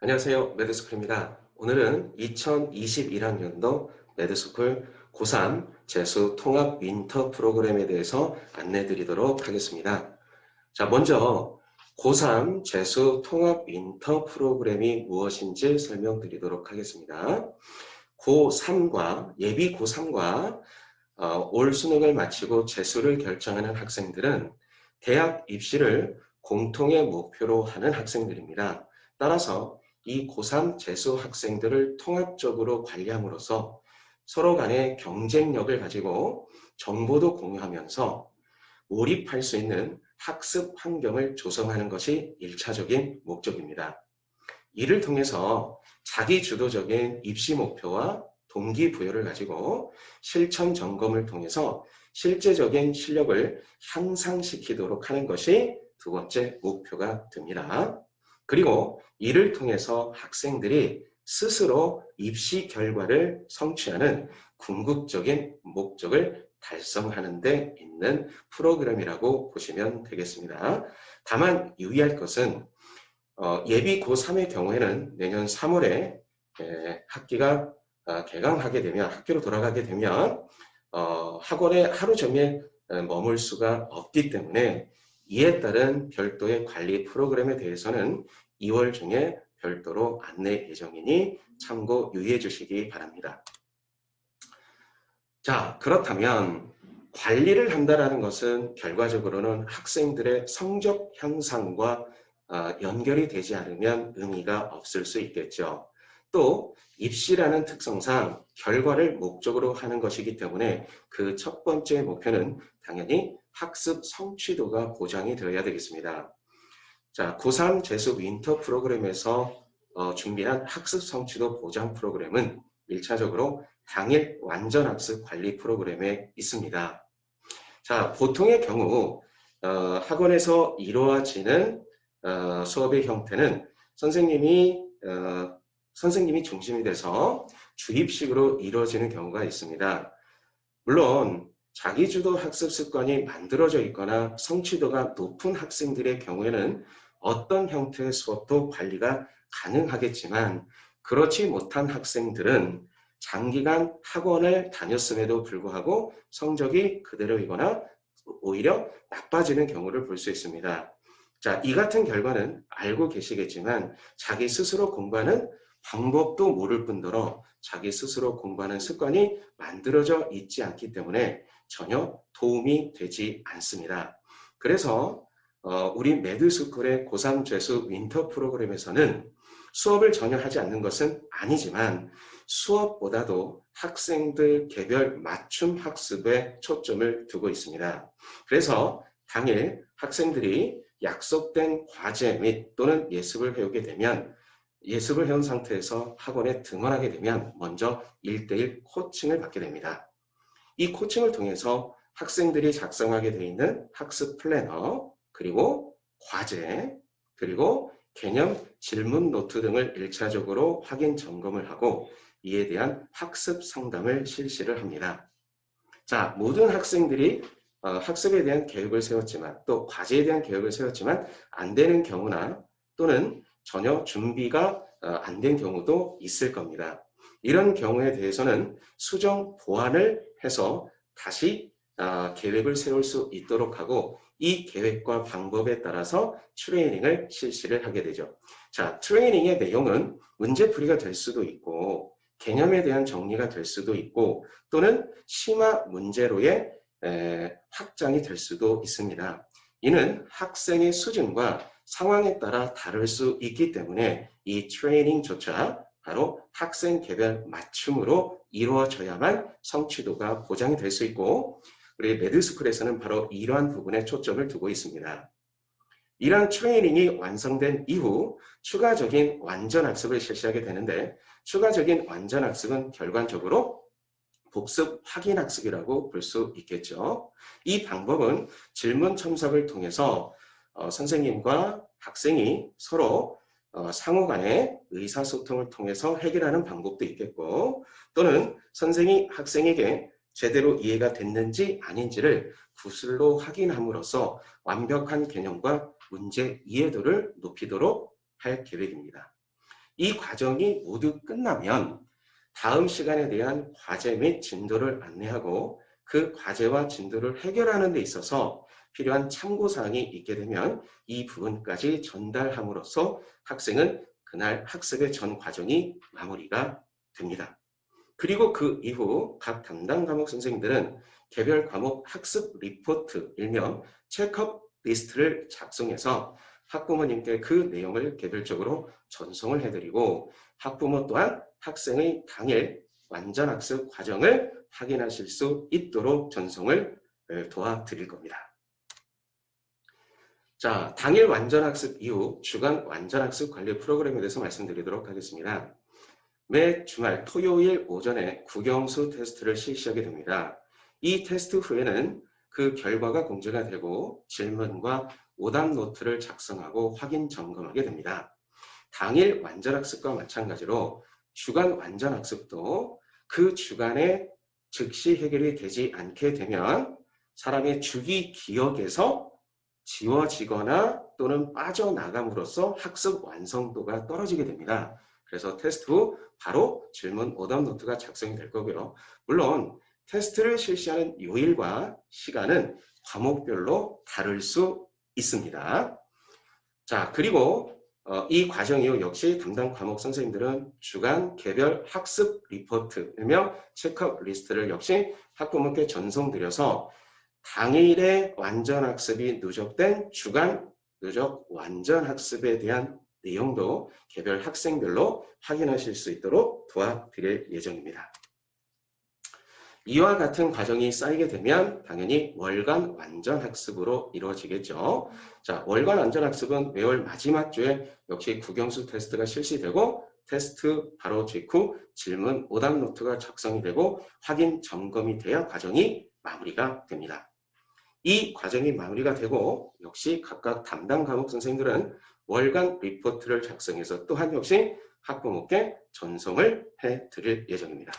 안녕하세요. 매드스쿨입니다. 오늘은 2021학년도 매드스쿨 고3 재수 통합 윈터 프로그램에 대해서 안내 드리도록 하겠습니다. 자, 먼저 고3 재수 통합 윈터 프로그램이 무엇인지 설명드리도록 하겠습니다. 고3과 예비 고3과 올 수능을 마치고 재수를 결정하는 학생들은 대학 입시를 공통의 목표로 하는 학생들입니다. 따라서 이 고3 재수 학생들을 통합적으로 관리함으로써 서로 간의 경쟁력을 가지고 정보도 공유하면서 몰입할 수 있는 학습 환경을 조성하는 것이 1차적인 목적입니다. 이를 통해서 자기 주도적인 입시 목표와 동기부여를 가지고 실천 점검을 통해서 실제적인 실력을 향상시키도록 하는 것이 두 번째 목표가 됩니다. 그리고 이를 통해서 학생들이 스스로 입시 결과를 성취하는 궁극적인 목적을 달성하는 데 있는 프로그램이라고 보시면 되겠습니다. 다만 유의할 것은 예비 고3의 경우에는 내년 3월에 학기가 개강하게 되면 학교로 돌아가게 되면 학원에 하루 종일 머물 수가 없기 때문에 이에 따른 별도의 관리 프로그램에 대해서는 2월 중에 별도로 안내 예정이니 참고 유의해 주시기 바랍니다. 자, 그렇다면 관리를 한다는 것은 결과적으로는 학생들의 성적 향상과 연결이 되지 않으면 의미가 없을 수 있겠죠. 또 입시라는 특성상 결과를 목적으로 하는 것이기 때문에 그 첫 번째 목표는 당연히 학습 성취도가 보장이 되어야 되겠습니다. 자, 고3 재수 윈터 프로그램에서 준비한 학습 성취도 보장 프로그램은 1차적으로 당일 완전 학습 관리 프로그램에 있습니다. 자, 보통의 경우 학원에서 이루어지는 수업의 형태는 선생님이 중심이 돼서 주입식으로 이루어지는 경우가 있습니다. 물론 자기주도 학습 습관이 만들어져 있거나 성취도가 높은 학생들의 경우에는 어떤 형태의 수업도 관리가 가능하겠지만 그렇지 못한 학생들은 장기간 학원을 다녔음에도 불구하고 성적이 그대로이거나 오히려 나빠지는 경우를 볼 수 있습니다. 자, 이 같은 결과는 알고 계시겠지만 자기 스스로 공부하는 방법도 모를 뿐더러 자기 스스로 공부하는 습관이 만들어져 있지 않기 때문에 전혀 도움이 되지 않습니다. 그래서 우리 매드스쿨의 고3 재수 윈터 프로그램에서는 수업을 전혀 하지 않는 것은 아니지만 수업보다도 학생들 개별 맞춤 학습에 초점을 두고 있습니다. 그래서 당일 학생들이 약속된 과제 및 또는 예습을 해오게 되면 예습을 해온 상태에서 학원에 등원하게 되면 먼저 1대1 코칭을 받게 됩니다. 이 코칭을 통해서 학생들이 작성하게 되어 있는 학습 플래너, 그리고 과제, 그리고 개념 질문 노트 등을 1차적으로 확인 점검을 하고 이에 대한 학습 상담을 실시를 합니다. 자, 모든 학생들이 학습에 대한 계획을 세웠지만 또 과제에 대한 계획을 세웠지만 안 되는 경우나 또는 전혀 준비가 안 된 경우도 있을 겁니다. 이런 경우에 대해서는 수정 보완을 해서 다시 계획을 세울 수 있도록 하고 이 계획과 방법에 따라서 트레이닝을 실시를 하게 되죠. 자, 트레이닝의 내용은 문제풀이가 될 수도 있고 개념에 대한 정리가 될 수도 있고 또는 심화 문제로의 확장이 될 수도 있습니다. 이는 학생의 수준과 상황에 따라 다를 수 있기 때문에 이 트레이닝조차 바로 학생 개별 맞춤으로 이루어져야만 성취도가 보장이 될 수 있고 우리 매드스쿨에서는 바로 이러한 부분에 초점을 두고 있습니다. 이러한 트레이닝이 완성된 이후 추가적인 완전 학습을 실시하게 되는데 추가적인 완전 학습은 결과적으로 복습 확인 학습이라고 볼 수 있겠죠. 이 방법은 질문 첨삭을 통해서 선생님과 학생이 서로 상호 간의 의사소통을 통해서 해결하는 방법도 있겠고 또는 선생이 학생에게 제대로 이해가 됐는지 아닌지를 구슬로 확인함으로써 완벽한 개념과 문제 이해도를 높이도록 할 계획입니다. 이 과정이 모두 끝나면 다음 시간에 대한 과제 및 진도를 안내하고 그 과제와 진도를 해결하는 데 있어서 필요한 참고사항이 있게 되면 이 부분까지 전달함으로써 학생은 그날 학습의 전 과정이 마무리가 됩니다. 그리고 그 이후 각 담당 과목 선생님들은 개별 과목 학습 리포트, 일명 체크업 리스트를 작성해서 학부모님께 그 내용을 개별적으로 전송을 해드리고 학부모 또한 학생의 당일 완전학습 과정을 확인하실 수 있도록 전송을 도와드릴 겁니다. 자, 당일 완전학습 이후 주간 완전학습 관리 프로그램에 대해서 말씀드리도록 하겠습니다. 매 주말 토요일 오전에 국영수 테스트를 실시하게 됩니다. 이 테스트 후에는 그 결과가 공개가 되고 질문과 오답 노트를 작성하고 확인 점검하게 됩니다. 당일 완전학습과 마찬가지로 주간 완전학습도 그 주간에 즉시 해결이 되지 않게 되면 사람의 주기 기억에서 지워지거나 또는 빠져나감으로써 학습 완성도가 떨어지게 됩니다. 그래서 테스트 후 바로 질문 오답 노트가 작성이 될 거고요. 물론 테스트를 실시하는 요일과 시간은 과목별로 다를 수 있습니다. 자, 그리고 이 과정 이후 역시 담당 과목 선생님들은 주간 개별 학습 리포트, 일명 체크업 리스트를 역시 학부모께 전송드려서 당일의 완전학습이 누적된 주간 누적 완전학습에 대한 내용도 개별 학생별로 확인하실 수 있도록 도와드릴 예정입니다. 이와 같은 과정이 쌓이게 되면 당연히 월간 완전학습으로 이루어지겠죠. 자, 월간 완전학습은 매월 마지막 주에 역시 국영수 테스트가 실시되고 테스트 바로 직후 질문 오답 노트가 작성이 되고 확인 점검이 돼야 과정이 마무리가 됩니다. 이 과정이 마무리가 되고 역시 각각 담당 과목 선생님들은 월간 리포트를 작성해서 또한 역시 학부모께 전송을 해드릴 예정입니다.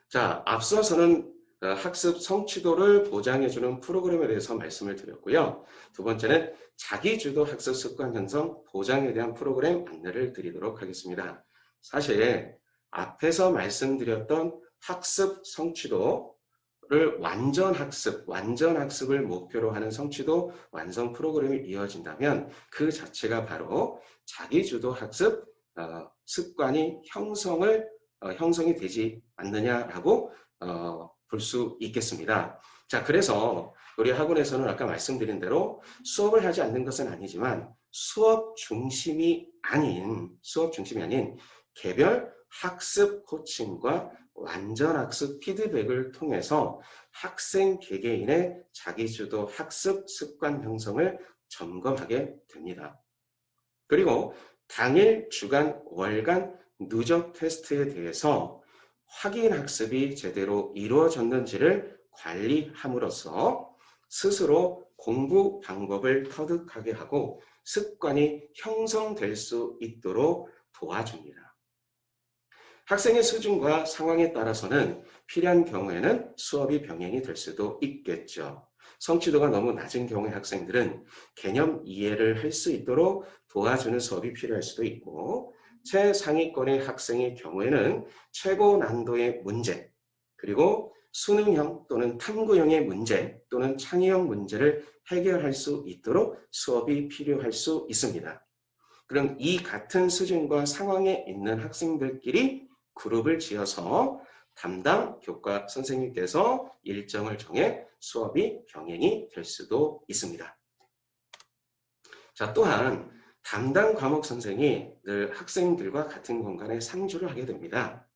자, 앞서서는 학습 성취도를 보장해주는 프로그램에 대해서 말씀을 드렸고요. 두 번째는 자기주도 학습 습관 형성 보장에 대한 프로그램 안내를 드리도록 하겠습니다. 사실 앞에서 말씀드렸던 학습 성취도를 완전학습을 목표로 하는 성취도 완성 프로그램이 이어진다면 그 자체가 바로 자기주도 학습 습관이 형성이 되지 않느냐라고 볼 수 있겠습니다. 자, 그래서 우리 학원에서는 아까 말씀드린 대로 수업을 하지 않는 것은 아니지만 수업 중심이 아닌 개별 학습 코칭과 완전학습 피드백을 통해서 학생 개개인의 자기주도 학습 습관 형성을 점검하게 됩니다. 그리고 당일, 주간, 월간 누적 테스트에 대해서 확인 학습이 제대로 이루어졌는지를 관리함으로써 스스로 공부 방법을 터득하게 하고 습관이 형성될 수 있도록 도와줍니다. 학생의 수준과 상황에 따라서는 필요한 경우에는 수업이 병행이 될 수도 있겠죠. 성취도가 너무 낮은 경우의 학생들은 개념 이해를 할 수 있도록 도와주는 수업이 필요할 수도 있고 최상위권의 학생의 경우에는 최고 난도의 문제, 그리고 수능형 또는 탐구형의 문제 또는 창의형 문제를 해결할 수 있도록 수업이 필요할 수 있습니다. 그럼 이 같은 수준과 상황에 있는 학생들끼리 그룹을 지어서 담당 교과 선생님께서 일정을 정해 수업이 병행이 될 수도 있습니다. 자, 또한 담당 과목 선생이 늘 학생들과 같은 공간에 상주를 하게 됩니다.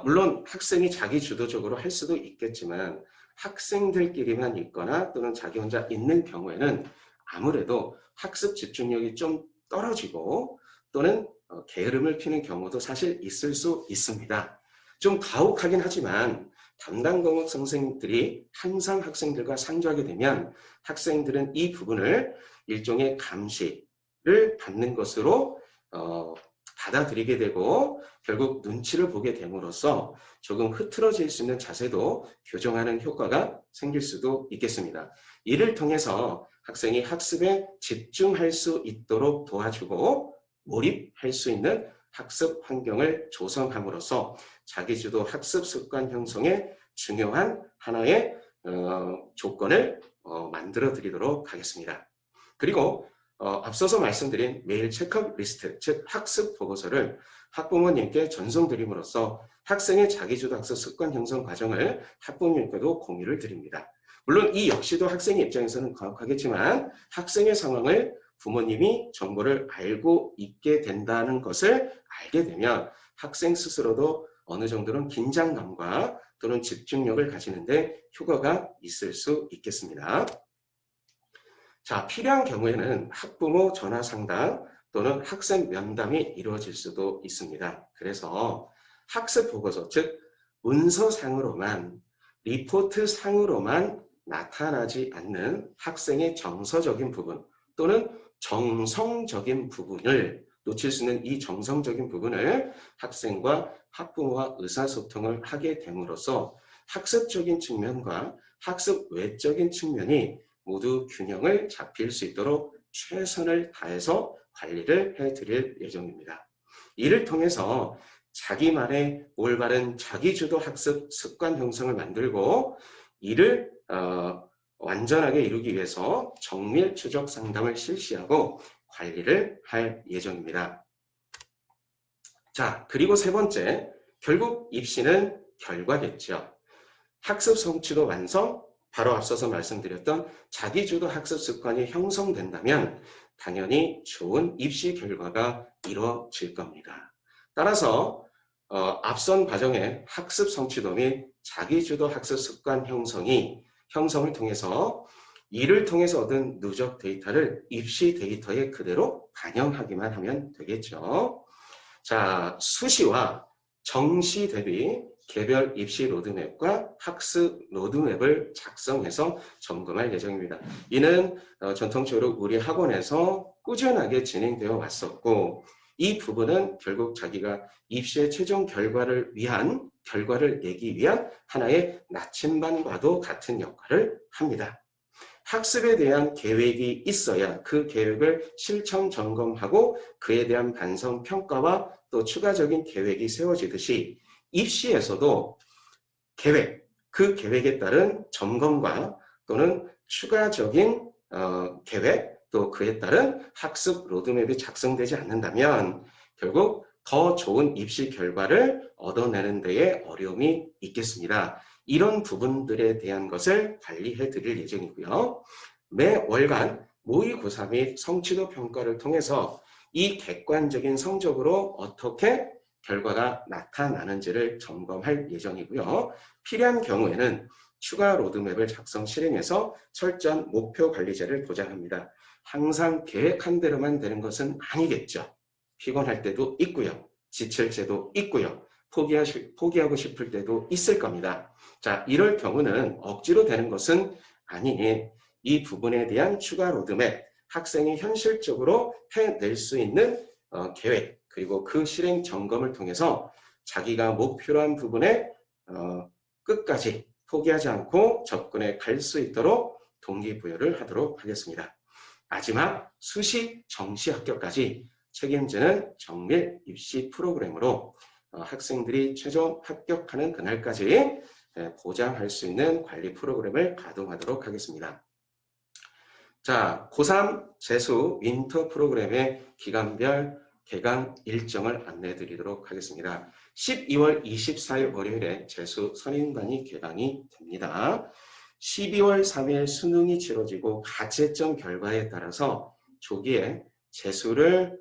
물론 학생이 자기 주도적으로 할 수도 있겠지만 학생들끼리만 있거나 또는 자기 혼자 있는 경우에는 아무래도 학습 집중력이 좀 떨어지고 또는 게으름을 피는 경우도 사실 있을 수 있습니다. 좀 가혹하긴 하지만 담당 과목 선생님들이 항상 학생들과 상주하게 되면 학생들은 이 부분을 일종의 감시를 받는 것으로 받아들이게 되고 결국 눈치를 보게 됨으로써 조금 흐트러질 수 있는 자세도 교정하는 효과가 생길 수도 있겠습니다. 이를 통해서 학생이 학습에 집중할 수 있도록 도와주고 몰입할 수 있는 학습 환경을 조성함으로써 자기주도 학습 습관 형성에 중요한 하나의 조건을 만들어 드리도록 하겠습니다. 그리고 앞서서 말씀드린 메일 체크리스트, 즉 학습 보고서를 학부모님께 전송드림으로써 학생의 자기주도 학습 습관 형성 과정을 학부모님께도 공유를 드립니다. 물론 이 역시도 학생의 입장에서는 가혹하겠지만 학생의 상황을 부모님이 정보를 알고 있게 된다는 것을 알게 되면 학생 스스로도 어느 정도는 긴장감과 또는 집중력을 가지는데 효과가 있을 수 있겠습니다. 자, 필요한 경우에는 학부모 전화 상담 또는 학생 면담이 이루어질 수도 있습니다. 그래서 학습 보고서, 즉 문서상으로만, 리포트상으로만 나타나지 않는 학생의 정서적인 부분 또는 정성적인 부분을 놓칠 수 있는 이 정성적인 부분을 학생과 학부모와 의사소통을 하게 됨으로써 학습적인 측면과 학습 외적인 측면이 모두 균형을 잡힐 수 있도록 최선을 다해서 관리를 해드릴 예정입니다. 이를 통해서 자기만의 올바른 자기주도 학습 습관 형성을 만들고 이를 완전하게 이루기 위해서 정밀 추적 상담을 실시하고 관리를 할 예정입니다. 자, 그리고 세 번째, 결국 입시는 결과겠죠. 학습 성취도 완성, 바로 앞서서 말씀드렸던 자기주도 학습 습관이 형성된다면 당연히 좋은 입시 결과가 이루어질 겁니다. 따라서 앞선 과정의 학습 성취도 및 자기주도 학습 습관 형성을 통해서 이를 통해서 얻은 누적 데이터를 입시 데이터에 그대로 반영하기만 하면 되겠죠. 자, 수시와 정시 대비 개별 입시 로드맵과 학습 로드맵을 작성해서 점검할 예정입니다. 이는 전통적으로 우리 학원에서 꾸준하게 진행되어 왔었고 이 부분은 결국 자기가 입시의 최종 결과를 내기 위한 하나의 나침반과도 같은 역할을 합니다. 학습에 대한 계획이 있어야 그 계획을 실천 점검하고 그에 대한 반성 평가와 또 추가적인 계획이 세워지듯이 입시에서도 그 계획에 따른 점검과 또는 추가적인 계획 또 그에 따른 학습 로드맵이 작성되지 않는다면 결국 더 좋은 입시 결과를 얻어내는 데에 어려움이 있겠습니다. 이런 부분들에 대한 것을 관리해 드릴 예정이고요. 매 월간 모의고사 및 성취도 평가를 통해서 이 객관적인 성적으로 어떻게 결과가 나타나는지를 점검할 예정이고요. 필요한 경우에는 추가 로드맵을 작성 실행해서 철저한 목표 관리제를 보장합니다. 항상 계획한 대로만 되는 것은 아니겠죠. 피곤할 때도 있고요. 지칠 때도 있고요. 포기하고 싶을 때도 있을 겁니다. 자, 이럴 경우는 억지로 되는 것은 아니니 이 부분에 대한 추가 로드맵, 학생이 현실적으로 해낼 수 있는 계획, 그리고 그 실행 점검을 통해서 자기가 목표로 한 부분에 끝까지 포기하지 않고 접근해 갈 수 있도록 동기부여를 하도록 하겠습니다. 마지막 수시 정시 합격까지 책임지는 정밀 입시 프로그램으로 학생들이 최종 합격하는 그날까지 보장할 수 있는 관리 프로그램을 가동하도록 하겠습니다. 자, 고3 재수 윈터 프로그램의 기간별 개강 일정을 안내해 드리도록 하겠습니다. 12월 24일 월요일에 재수 선임반이 개강이 됩니다. 12월 3일 수능이 치러지고 가채점 결과에 따라서 조기에 재수를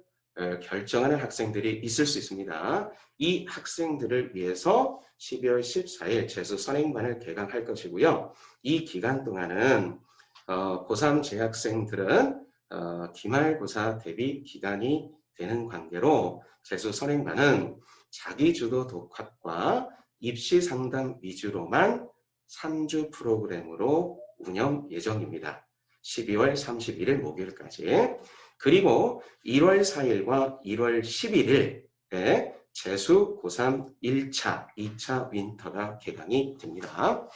결정하는 학생들이 있을 수 있습니다. 이 학생들을 위해서 12월 14일 재수 선행반을 개강할 것이고요. 이 기간 동안은 고3 재학생들은 기말고사 대비 기간이 되는 관계로 재수 선행반은 자기주도 독학과 입시 상담 위주로만 3주 프로그램으로 운영 예정입니다. 12월 31일 목요일까지. 그리고 1월 4일과 1월 11일에 재수 고3 1차, 2차 윈터가 개강이 됩니다.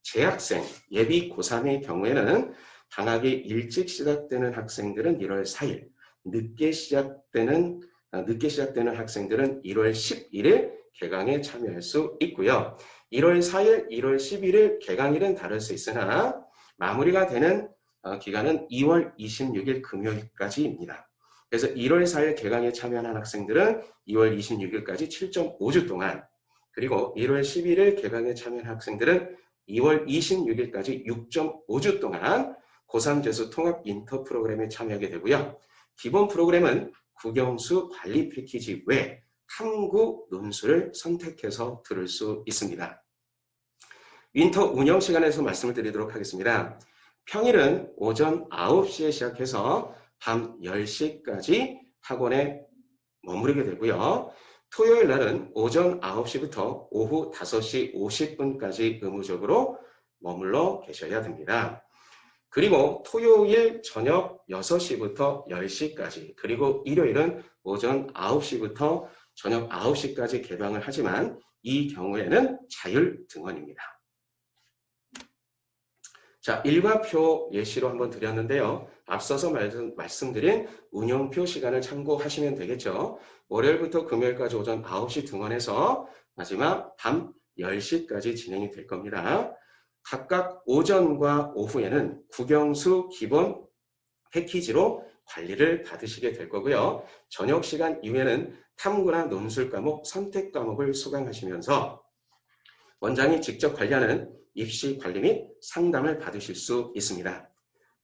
재학생, 예비 고3의 경우에는 방학이 일찍 시작되는 학생들은 1월 4일, 늦게 시작되는 늦게 시작되는 학생들은 1월 11일 개강에 참여할 수 있고요. 1월 4일, 1월 11일 개강일은 다를 수 있으나 마무리가 되는 기간은 2월 26일 금요일까지입니다. 그래서 1월 4일 개강에 참여한 학생들은 2월 26일까지 7.5주 동안, 그리고 1월 11일 개강에 참여한 학생들은 2월 26일까지 6.5주 동안 고3 재수 통합 인터 프로그램에 참여하게 되고요. 기본 프로그램은 국영수 관리 패키지 외 탐구 논술을 선택해서 들을 수 있습니다. 윈터 운영 시간에서 말씀을 드리도록 하겠습니다. 평일은 오전 9시에 시작해서 밤 10시까지 학원에 머무르게 되고요. 토요일 날은 오전 9시부터 오후 5시 50분까지 의무적으로 머물러 계셔야 됩니다. 그리고 토요일 저녁 6시부터 10시까지, 그리고 일요일은 오전 9시부터 저녁 9시까지 개방을 하지만 이 경우에는 자율 등원입니다. 자, 일과표 예시로 한번 드렸는데요. 앞서서 말씀드린 운영표 시간을 참고하시면 되겠죠. 월요일부터 금요일까지 오전 9시 등원해서 마지막 밤 10시까지 진행이 될 겁니다. 각각 오전과 오후에는 국영수 기본 패키지로 관리를 받으시게 될 거고요. 저녁 시간 이후에는 탐구나 논술 과목, 선택 과목을 수강하시면서 원장이 직접 관리하는 입시 관리 및 상담을 받으실 수 있습니다.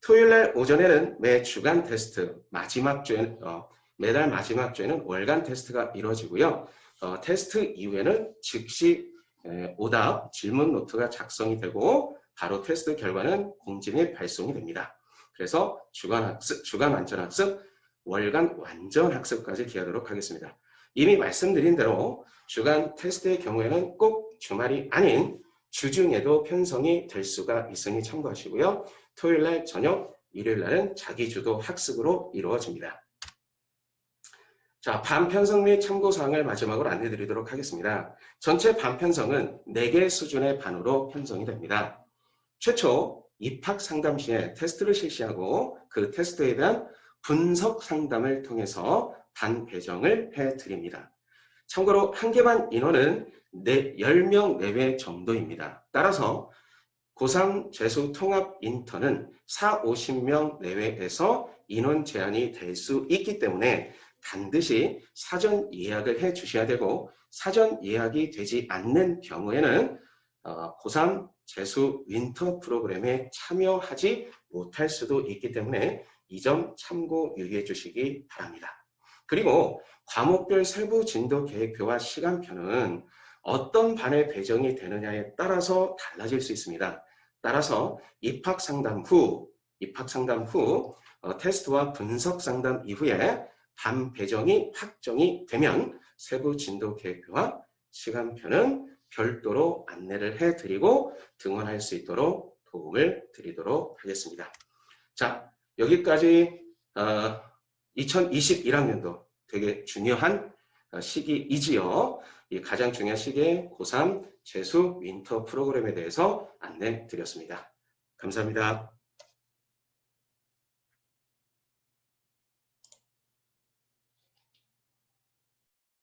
토요일날 오전에는 매 주간 테스트, 매달 마지막 주에는 월간 테스트가 이루어지고요. 테스트 이후에는 즉시 오답, 질문 노트가 작성이 되고 바로 테스트 결과는 공지 및 발송이 됩니다. 그래서 주간 학습, 주간 완전 학습, 월간 완전 학습까지 기하도록 하겠습니다. 이미 말씀드린 대로 주간 테스트의 경우에는 꼭 주말이 아닌 주중에도 편성이 될 수가 있으니 참고하시고요. 토요일날 저녁, 일요일날은 자기주도 학습으로 이루어집니다. 자, 반편성 및 참고사항을 마지막으로 안내드리도록 하겠습니다. 전체 반편성은 4개 수준의 반으로 편성이 됩니다. 최초 입학 상담 시에 테스트를 실시하고 그 테스트에 대한 분석 상담을 통해서 반 배정을 해드립니다. 참고로 한 개 반 인원은 10명 내외 정도입니다. 따라서 고3 재수 통합 인턴은 4, 50명 내외에서 인원 제한이 될 수 있기 때문에 반드시 사전 예약을 해 주셔야 되고, 사전 예약이 되지 않는 경우에는 고3 재수 윈터 프로그램에 참여하지 못할 수도 있기 때문에 이 점 참고 유의해 주시기 바랍니다. 그리고 과목별 세부 진도 계획표와 시간표는 어떤 반에 배정이 되느냐에 따라서 달라질 수 있습니다. 따라서 입학 상담 후 테스트와 분석 상담 이후에 반 배정이 확정이 되면 세부 진도 계획표와 시간표는 별도로 안내를 해드리고 등원할 수 있도록 도움을 드리도록 하겠습니다. 자, 여기까지 2021학년도 되게 중요한 시기이지요. 이 가장 중요한 시기에 고3 재수 윈터 프로그램에 대해서 안내 드렸습니다. 감사합니다.